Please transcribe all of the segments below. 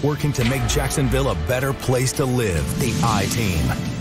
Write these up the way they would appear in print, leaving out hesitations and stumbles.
working to make Jacksonville a better place to live. The I-TEAM.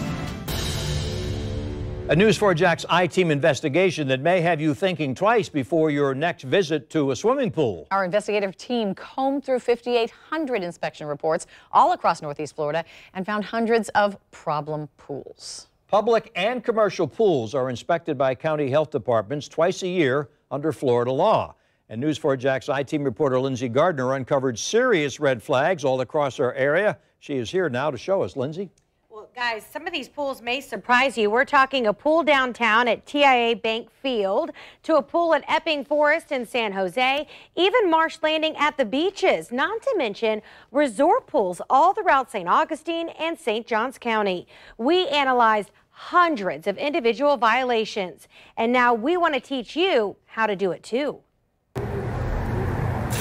A News4Jax I-TEAM investigation that may have you thinking twice before your next visit to a swimming pool. Our investigative team combed through 5,800 inspection reports all across Northeast Florida and found hundreds of problem pools. Public and commercial pools are inspected by county health departments twice a year under Florida law. And News4Jax I-TEAM reporter Lindsay Gardner uncovered serious red flags all across our area. She is here now to show us. Lindsay? Well, guys, some of these pools may surprise you. We're talking a pool downtown at TIA Bank Field, to a pool at Epping Forest in San Jose, even Marsh Landing at the beaches, not to mention resort pools all throughout St. Augustine and St. Johns County. We analyzed hundreds of individual violations, and now we want to teach you how to do it too.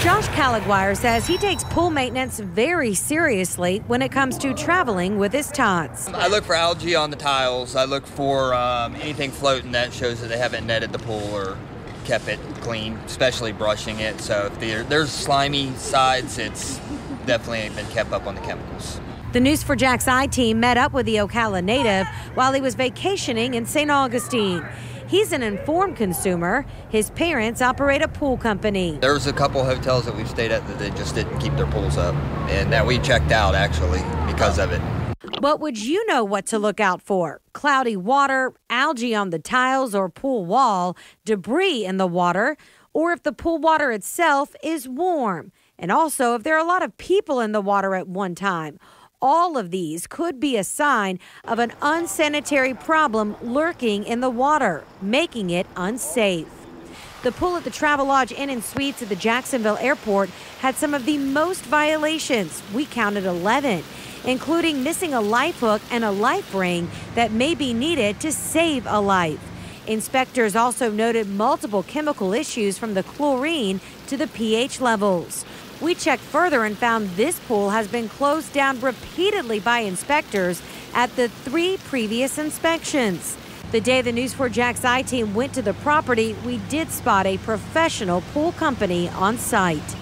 Josh Caliguire says he takes pool maintenance very seriously when it comes to traveling with his tots. I look for algae on the tiles. I look for anything floating that shows that they haven't netted the pool or kept it clean, especially brushing it. So if there's slimy sides, it's definitely been kept up on the chemicals. The News4Jax I-TEAM met up with the Ocala native while he was vacationing in St. Augustine. He's an informed consumer. His parents operate a pool company. There was a couple hotels that we've stayed at that they just didn't keep their pools up, and that we checked out actually because of it. But would you know what to look out for? Cloudy water, algae on the tiles or pool wall, debris in the water, or if the pool water itself is warm. And also if there are a lot of people in the water at one time. All of these could be a sign of an unsanitary problem lurking in the water, making it unsafe. The pool at the Travelodge Inn & Suites at the Jacksonville Airport had some of the most violations. We counted 11, including missing a life hook and a life ring that may be needed to save a life. Inspectors also noted multiple chemical issues from the chlorine to the pH levels. We checked further and found this pool has been closed down repeatedly by inspectors at the 3 previous inspections. The day the News4Jax I-TEAM went to the property, we did spot a professional pool company on site.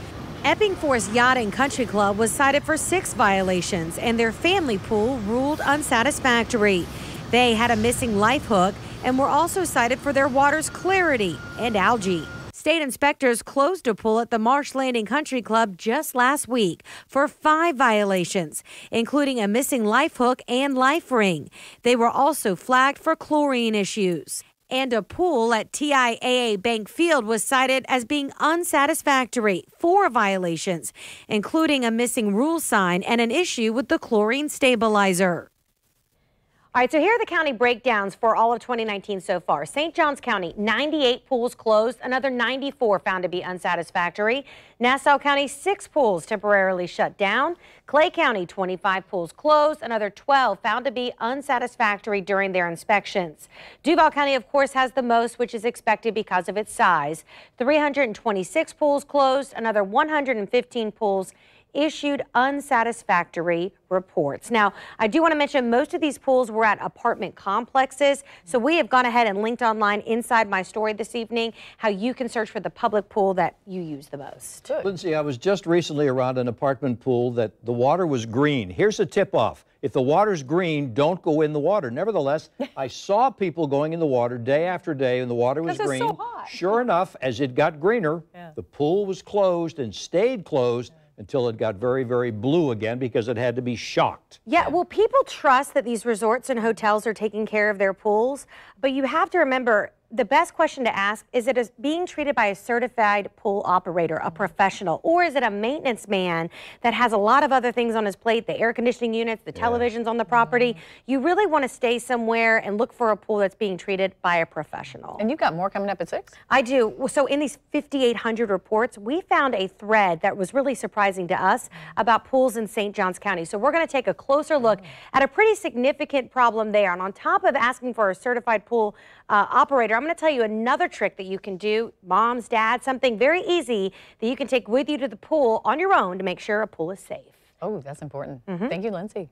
Epping Forest Yacht and Country Club was cited for 6 violations, and their family pool ruled unsatisfactory. They had a missing life hook and were also cited for their water's clarity and algae. State inspectors closed a pool at the Marsh Landing Country Club just last week for 5 violations, including a missing life hook and life ring. They were also flagged for chlorine issues. And a pool at TIAA Bank Field was cited as being unsatisfactory, 4 violations, including a missing rule sign and an issue with the chlorine stabilizer. All right, so here are the county breakdowns for all of 2019 so far. St. Johns County, 98 pools closed, another 94 found to be unsatisfactory. Nassau County, 6 pools temporarily shut down. Clay County, 25 pools closed, another 12 found to be unsatisfactory during their inspections. Duval County, of course, has the most, which is expected because of its size. 326 pools closed, another 115 pools issued unsatisfactory reports. Now, I do want to mention most of these pools were at apartment complexes, so we have gone ahead and linked online inside my story this evening how you can search for the public pool that you use the most. Good. Lindsay, I was just recently around an apartment pool that the water was green. Here's a tip-off. If the water's green, don't go in the water. Nevertheless, I saw people going in the water day after day, and the water was green. It's so hot. Sure enough, as it got greener, the pool was closed and stayed closed until it got very, very blue again because it had to be shocked. Yeah, well, people trust that these resorts and hotels are taking care of their pools, but you have to remember the best question to ask is it being treated by a certified pool operator, a professional, or is it a maintenance man that has a lot of other things on his plate, the air conditioning units, the televisions on the property? You really want to stay somewhere and look for a pool that's being treated by a professional. And you've got more coming up at 6? I do. So in these 5,800 reports, we found a thread that was really surprising to us about pools in St. Johns County. So we're going to take a closer look at a pretty significant problem there. And on top of asking for a certified pool operator, I'm going to tell you another trick that you can do, moms, dads, something very easy that you can take with you to the pool on your own to make sure a pool is safe. Oh, that's important. Thank you, Lindsay.